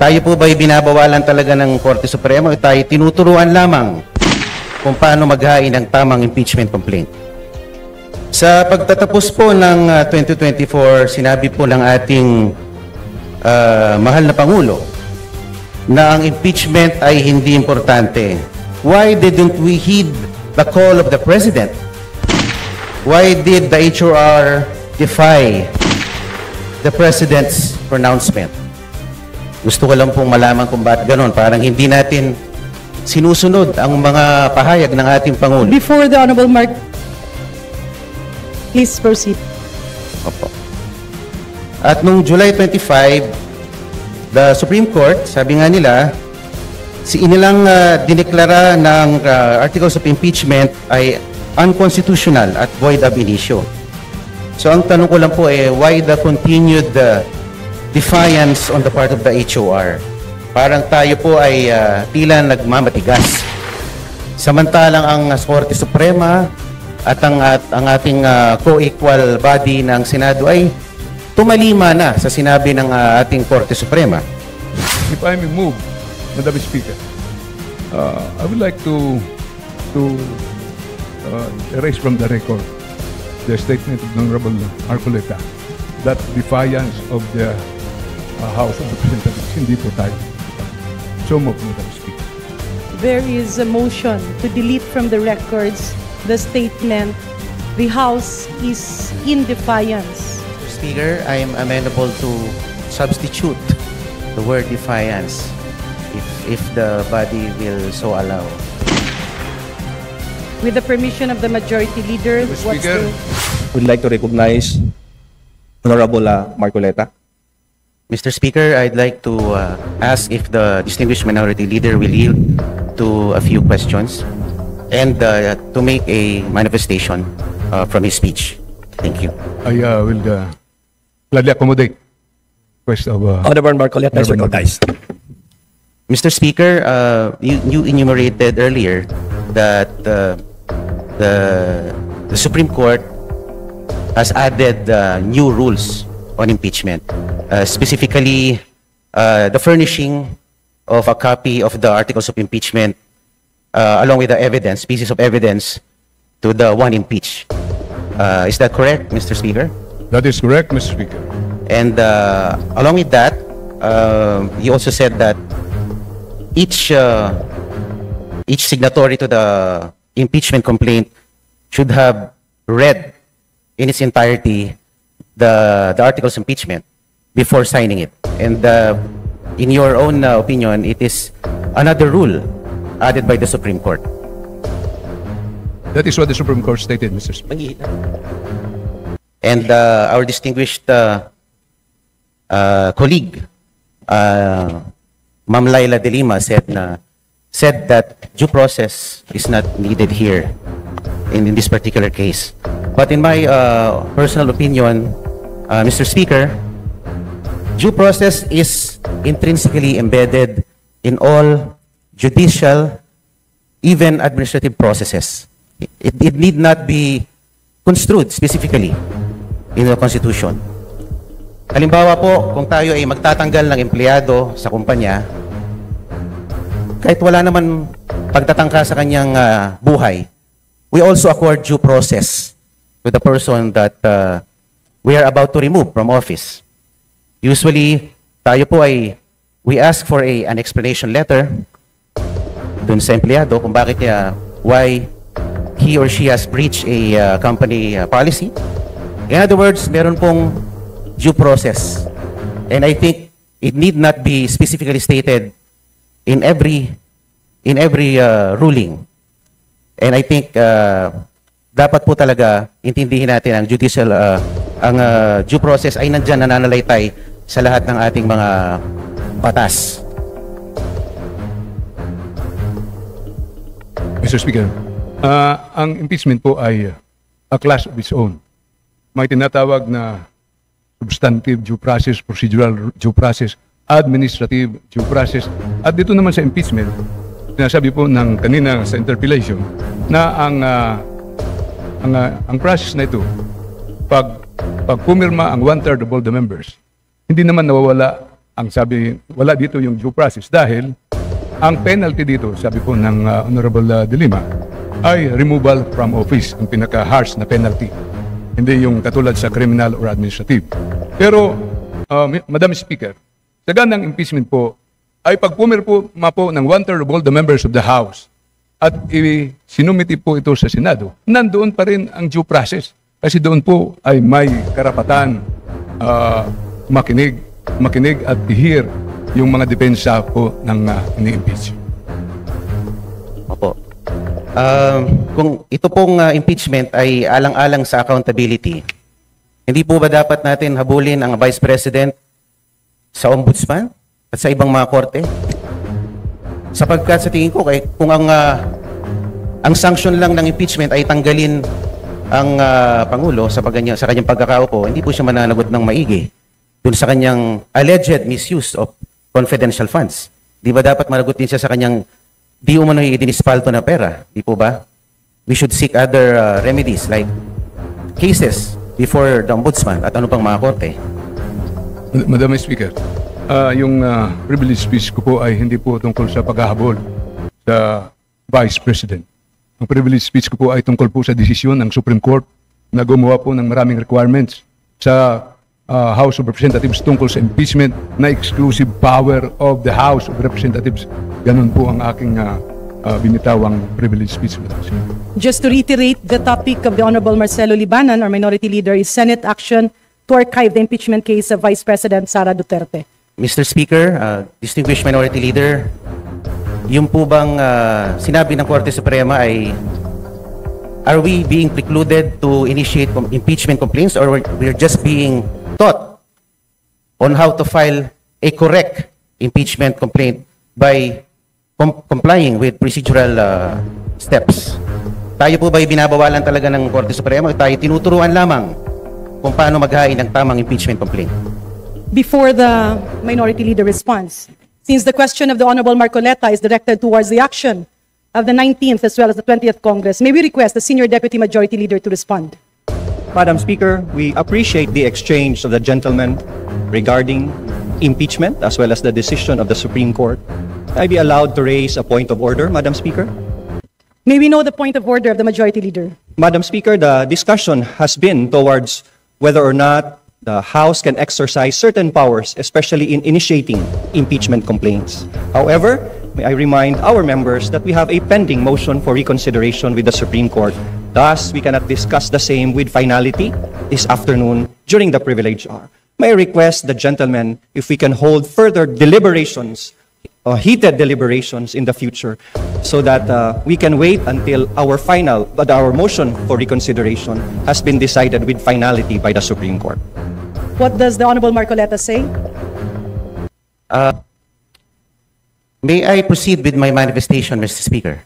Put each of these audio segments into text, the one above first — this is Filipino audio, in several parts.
Tayo po ba'y binabawalan talaga ng Korte Suprema o tayo tinuturuan lamang kung paano maghain ng tamang impeachment complaint? Sa pagtatapos po ng 2024, sinabi po ng ating mahal na Pangulo na ang impeachment ay hindi importante. Why didn't we heed the call of the President? Why did the HOR defy the President's pronouncement? Gusto ko lang pong malaman kung bakit ganon. Parang hindi natin sinusunod ang mga pahayag ng ating Pangulo. Before the Honorable Mark, please proceed. Opo. At nung July 25, the Supreme Court, sabi nga nila, inilang dineklara ng articles of impeachment ay unconstitutional at void ab initio. So ang tanong ko lang po why the continued defiance on the part of the HOR? Parang tayo po ay tila nagmamatigas. Samantalang ang Korte Suprema at ang ating co-equal body ng Senado ay tumalima na sa sinabi ng ating Korte Suprema. If I may move, Madam Speaker, I would like to erase from the record the statement of Honorable Marcoleta that defiance of the House of Representatives. Hindi po tayo. So move, Madam Speaker. There is a motion to delete from the records the statement, the House is in defiance. Mr. Speaker, I am amenable to substitute the word defiance if the body will so allow. With the permission of the Majority Leader, Mr. Speaker, Would like to recognize Honorable Marcoleta. Mr. Speaker, I'd like to ask if the distinguished Minority Leader will yield to a few questions and to make a manifestation from his speech. Thank you. I will gladly accommodate request of Honorable Marcoleta is recognized. Mr. Speaker, you enumerated earlier that the Supreme Court has added new rules on impeachment, specifically the furnishing of a copy of the articles of impeachment along with the evidence, pieces of evidence to the one impeached. Is that correct, Mr. Speaker? That is correct, Mr. Speaker. And along with that, you also said that each signatory to the impeachment complaint should have read in its entirety the articles of impeachment before signing it. And in your own opinion, it is another rule added by the Supreme Court. That is what the Supreme Court stated, Mr. Speaker. And our distinguished colleague, Ma'am Laila De Lima, said that due process is not needed here in this particular case. But in my personal opinion, Mr. Speaker, due process is intrinsically embedded in all judicial, even administrative processes. It need not be construed specifically in the Constitution. Halimbawa po, kung tayo ay magtatanggal ng empleyado sa kumpanya, kahit wala naman pagtatangka sa kanyang buhay, we also accord due process to the person that we are about to remove from office. Usually, tayo po ay, we ask for an explanation letter dun sa empleyado kung bakit niya, why he or she has breached a company policy. In other words, meron pong due process. And I think it need not be specifically stated in every ruling. And I think dapat po talaga intindihin natin ang judicial ang due process ay nandiyan, nananalaytay sa lahat ng ating mga batas. Mr. Speaker, ang impeachment po ay a class of its own. May tinatawag na substantive due process, procedural due process, administrative due process. At dito naman sa impeachment, sinasabi po ng kanina sa interpellation na ang process na ito, pag pumirma ang 1/3 of all the members, hindi naman nawawala ang sabi, wala dito yung due process dahil ang penalty dito, sabi po ng Honorable De Lima, ay removal from office, ang pinaka-harsh na penalty. Hindi yung katulad sa criminal or administrative. Pero, Madam Speaker, sa ganang impeachment po, ay pag pumirma po ng 1/3 of all the members of the House at sinumiti po ito sa Senado, nandoon pa rin ang due process. Kasi doon po ay may karapatan makinig at i-hear yung mga depensa po ng ini-impeach. Opo. Kung ito pong impeachment ay alang-alang sa accountability, hindi po ba dapat natin habulin ang Vice President sa Ombudsman at sa ibang mga korte? Sapagkat sa tingin ko, kung ang sanction lang ng impeachment ay tanggalin ang Pangulo sa kanyang pagkakaupo, hindi po siya mananagot ng maigi dun sa kanyang alleged misuse of confidential funds. Di ba dapat managot din siya sa kanyang di umano idinispalto na pera? Di po ba? We should seek other remedies like cases before the Ombudsman at ano pang mga korte. Madam Speaker, yung privilege speech ko po ay hindi po tungkol sa paghahabol sa Vice President. Ang privilege speech ko po ay tungkol po sa desisyon ng Supreme Court na gumawa po ng maraming requirements sa House of Representatives tungkol sa impeachment na exclusive power of the House of Representatives. Ganun po ang aking binitawang privilege speech. Just to reiterate, the topic of the Honorable Marcelo Libanan, our Minority Leader, is Senate action to archive the impeachment case of Vice President Sara Duterte. Mr. Speaker, distinguished Minority Leader, yung po bang sinabi ng Korte Suprema ay are we being precluded to initiate impeachment complaints or we're just being taught on how to file a correct impeachment complaint by complying with procedural steps? Tayo po ba binabawalan talaga ng Korte Suprema o tayo tinuturuan lamang kung paano maghain ng tamang impeachment complaint? Before the Minority Leader responds, since the question of the Honorable Marcoleta is directed towards the action of the 19th as well as the 20th Congress, may we request the Senior Deputy Majority Leader to respond? Madam Speaker, we appreciate the exchange of the gentlemen regarding impeachment as well as the decision of the Supreme Court. May I be allowed to raise a point of order, Madam Speaker? May we know the point of order of the Majority Leader? Madam Speaker, the discussion has been towards whether or not the House can exercise certain powers, especially in initiating impeachment complaints. However, may I remind our members that we have a pending motion for reconsideration with the Supreme Court. Thus, we cannot discuss the same with finality this afternoon during the privilege hour. May I request the gentlemen if we can hold further deliberations, heated deliberations in the future so that we can wait until our motion for reconsideration has been decided with finality by the Supreme Court. What does the Honorable Marcoleta say? May I proceed with my manifestation, Mr. Speaker?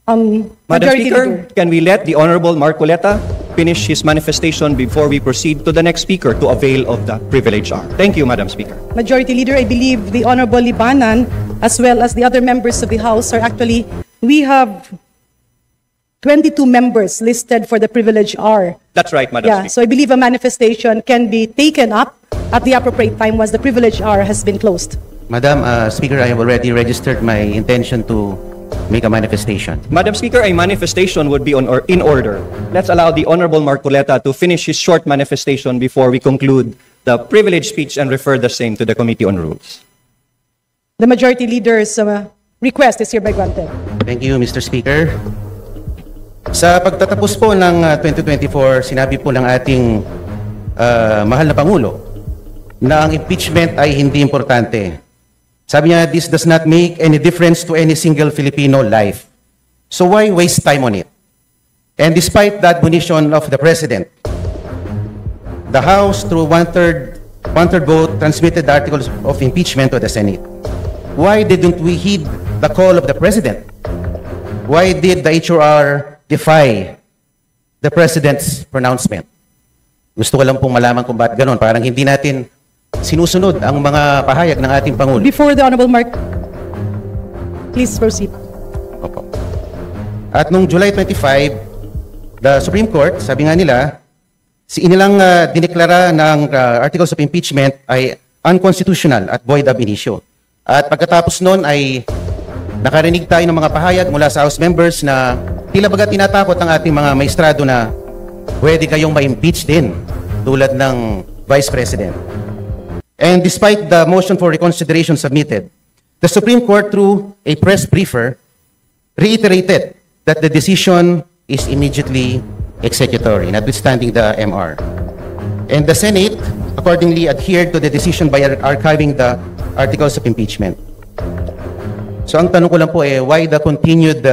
Madam Majority Speaker, Leader. can we let the Honorable Marcoleta finish his manifestation before we proceed to the next speaker to avail of the privilege hour? Thank you, Madam Speaker. Majority Leader, I believe the Honorable Libanan as well as the other members of the House are actually, we have 22 members listed for the privilege hour. That's right, Madam Yeah, Speaker. so I believe a manifestation can be taken up at the appropriate time once the privilege hour has been closed. Madam Speaker, I have already registered my intention to make a manifestation. Madam Speaker, a manifestation would be in order. Let's allow the Honorable Marcoleta to finish his short manifestation before we conclude the privilege speech and refer the same to the Committee on Rules. The Majority Leader's request is hereby granted. Thank you, Mr. Speaker. Sa pagtatapos po ng 2024, sinabi po ng ating mahal na Pangulo na ang impeachment ay hindi importante. Sabi niya, this does not make any difference to any single Filipino life. So why waste time on it? And despite the admonition of the President, the House, through one-third vote, transmitted the articles of impeachment to the Senate. Why didn't we heed the call of the President? Why did the HRR defy the President's pronouncement? Gusto ko lang pong malaman kung bakit ganon. Parang hindi natin sinusunod ang mga pahayag ng ating Pangulo. Before the Honorable please proceed. Opo. At nung July 25, the Supreme Court, sabi nga nila, inilang dineklara ng articles of impeachment ay unconstitutional at void ab initio. At pagkatapos noon ay nakarinig tayo ng mga pahayag mula sa House members na tila baga tinatakot ang ating mga maestrado na pwede kayong ma-impeach din tulad ng Vice President. And despite the motion for reconsideration submitted, the Supreme Court, through a press briefer, reiterated that the decision is immediately executory, notwithstanding the MR. And the Senate accordingly adhered to the decision by archiving the articles of impeachment. So ang tanong ko lang po why the continued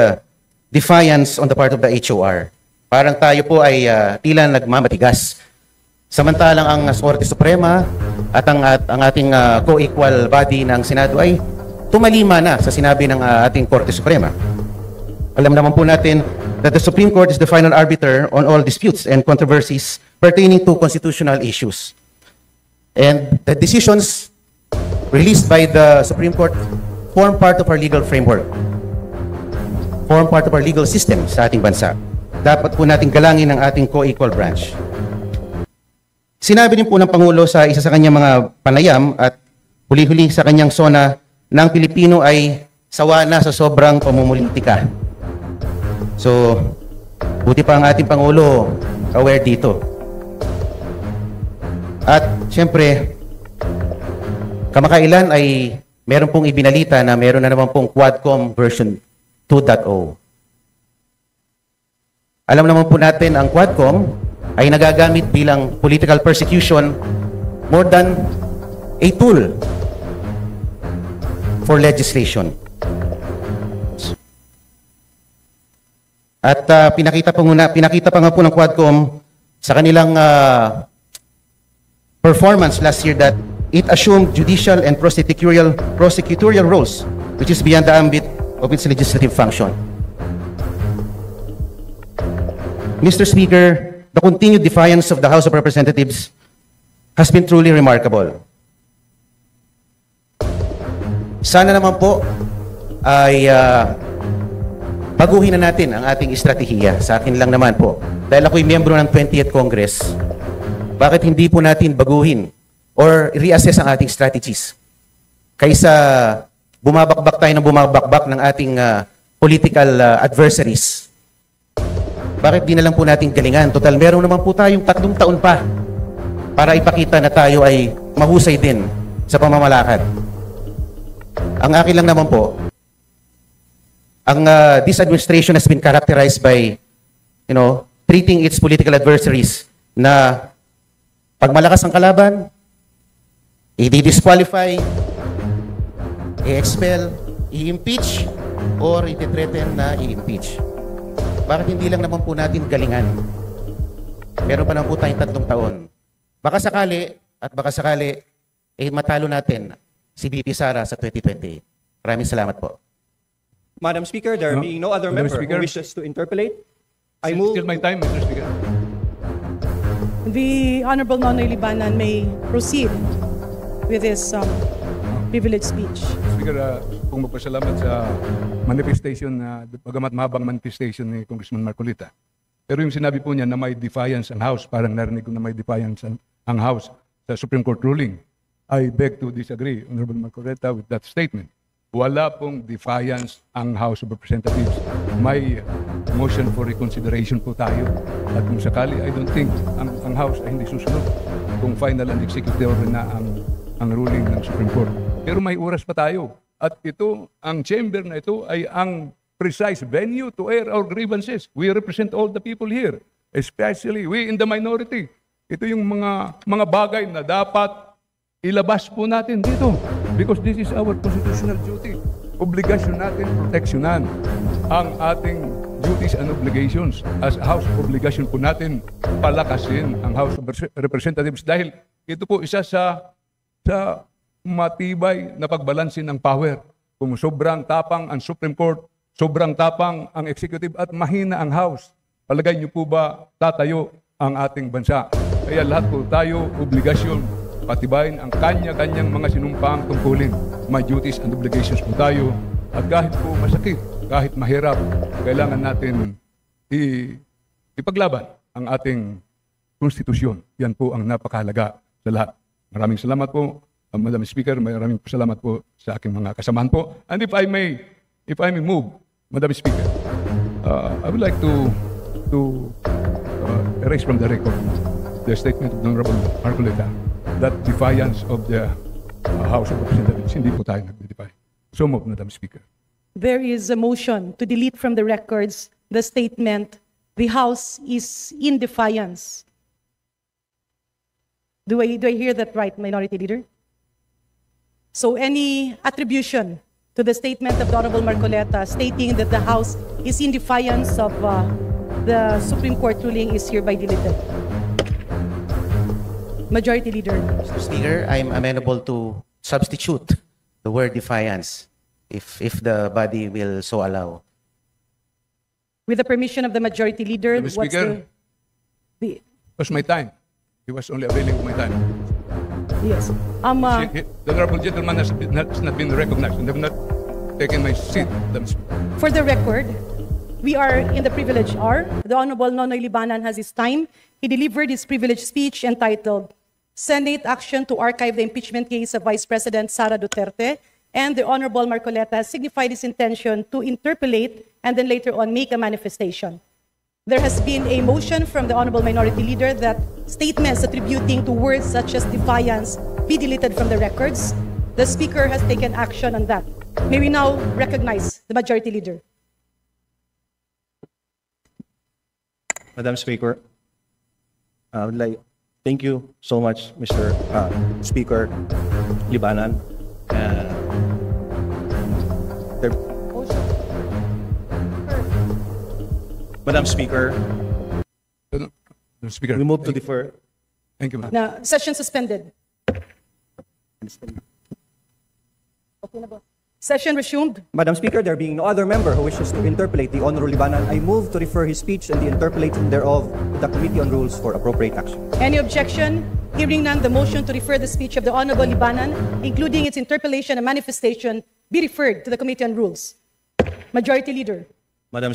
defiance on the part of the HOR? Parang tayo po ay tila nagmamatigas. Samantalang ang Korte Suprema at ang ating co-equal body ng Senado ay tumalima na sa sinabi ng ating Korte Suprema. Alam naman po natin that the Supreme Court is the final arbiter on all disputes and controversies pertaining to constitutional issues. And the decisions released by the Supreme Court form part of our legal framework, form part of our legal system sa ating bansa. Dapat po natin galangin ang ating co-equal branch. Sinabi din po ng Pangulo sa isa sa kanyang mga panayam at huli-huli sa kanyang sona na ang Pilipino ay sawa na sa sobrang pamumulitika. So, buti pa ang ating Pangulo aware dito. At siyempre, kamakailan ay meron pong ibinalita na meron na naman pong Quadcom version 2.0. Alam naman po natin ang Quadcom ay nagagamit bilang political persecution more than a tool for legislation. At pinakita pa nga po ng Quadcom sa kanilang performance last year that it assumed judicial and prosecutorial roles, which is beyond the ambit of its legislative function. Mr. Speaker, the continued defiance of the House of Representatives has been truly remarkable. Sana naman po ay baguhin na natin ang ating estratehiya. Sa akin lang naman po. Dahil ako'y miyembro ng 20th Congress, bakit hindi po natin baguhin or reassess ang ating strategies? Kaysa bumabakbak tayo ng bumabakbak ng ating political adversaries. Bakit di na lang po natin galingan? Total, meron naman po tayong 3 taon pa para ipakita na tayo ay mahusay din sa pamamalakad. Ang akin lang naman po, this administration has been characterized by, treating its political adversaries na pag malakas ang kalaban, i-disqualify, i-expel, i-impeach, or i-threaten na i-impeach. Bakit hindi lang naman po natin galingan? Meron pa naman po tayong 3 taon. Baka sakali, matalo natin si VP Sara sa 2028. Maraming salamat po. Madam Speaker, there being no other Madam member Speaker. who wishes to interpolate, I move... Still my time, Mr. Speaker. The Honorable Nonoy Libanan may proceed with his privileged speech. Speaker, kung magpasalamat sa manifestation na bagamat mahabang manifestation ni Congressman Marcolita. Pero yung sinabi po niya na may defiance ang House, parang narinig ko na may defiance ang House sa Supreme Court ruling. I beg to disagree, Honorable Marcolita, with that statement. Wala pong defiance ang House of Representatives. May motion for reconsideration po tayo. At kung sakali, I don't think ang House ay hindi susunod kung final and executive na ang ruling ng Supreme Court. Pero may oras pa tayo. At ito, ang chamber na ito ay ang precise venue to air our grievances. We represent all the people here, especially we in the minority. Ito yung mga bagay na dapat ilabas po natin dito because this is our constitutional duty. Obligasyon natin proteksyonan ang ating duties and obligations. As House, obligasyon po natin palakasin ang House of Representatives dahil ito po isa sa matibay na pagbalansin ng power. Kung sobrang tapang ang Supreme Court, sobrang tapang ang Executive at mahina ang House, palagay niyo po ba tatayo ang ating bansa? Kaya lahat po tayo obligasyon patibayin ang kanya-kanyang mga sinumpang tungkulin. May duties and obligations po tayo. At kahit po masakit, kahit mahirap, kailangan natin ipaglaban ang ating konstitusyon. Yan po ang napakahalaga sa lahat. Maraming salamat po, Madam Speaker, maraming salamat po sa aking mga kasamahan po. And if I may move, Madam Speaker, I would like to erase from the record the statement of the Honorable Marcoleta that defiance of the House of Representatives. Hindi po tayo nagde-defy. So move, Madam Speaker. There is a motion to delete from the records the statement, "The House is in defiance." Do I hear that right, Minority Leader? So any attribution to the statement of the Honorable Marcoleta stating that the House is in defiance of the Supreme Court ruling is hereby deleted. Majority Leader. Mr. Speaker, I'm amenable to substitute the word defiance if the body will so allow. With the permission of the Majority Leader, Mr. Speaker. the It was my time. He was only availing of my time. yes. The honorable gentleman has not been recognized and have not taken my seat, Madam Speaker. For the record, we are in the privilege hour. The Honorable Nonoy Libanan has his time. He delivered his privileged speech entitled Senate Action to Archive the Impeachment Case of Vice President Sara Duterte. And the Honorable Marcoleta has signified his intention to interpolate and then later on make a manifestation. There has been a motion from the Honorable Minority Leader that statements attributing to words such as defiance be deleted from the records. The Speaker has taken action on that. May we now recognize the Majority Leader. Madam Speaker, I would like thank you so much, Mr. Speaker Libanan. Madam Speaker, Madam Speaker. we move to defer. Thank you, Madam. Now, session suspended. Okay na ba? Session resumed. Madam Speaker, there being no other member who wishes to interpolate the Honorable Libanan, I move to refer his speech and the interpolation thereof to the Committee on Rules for appropriate action. Any objection? Hearing none, the motion to refer the speech of the Honorable Libanan, including its interpolation and manifestation, be referred to the Committee on Rules. Majority Leader. Madam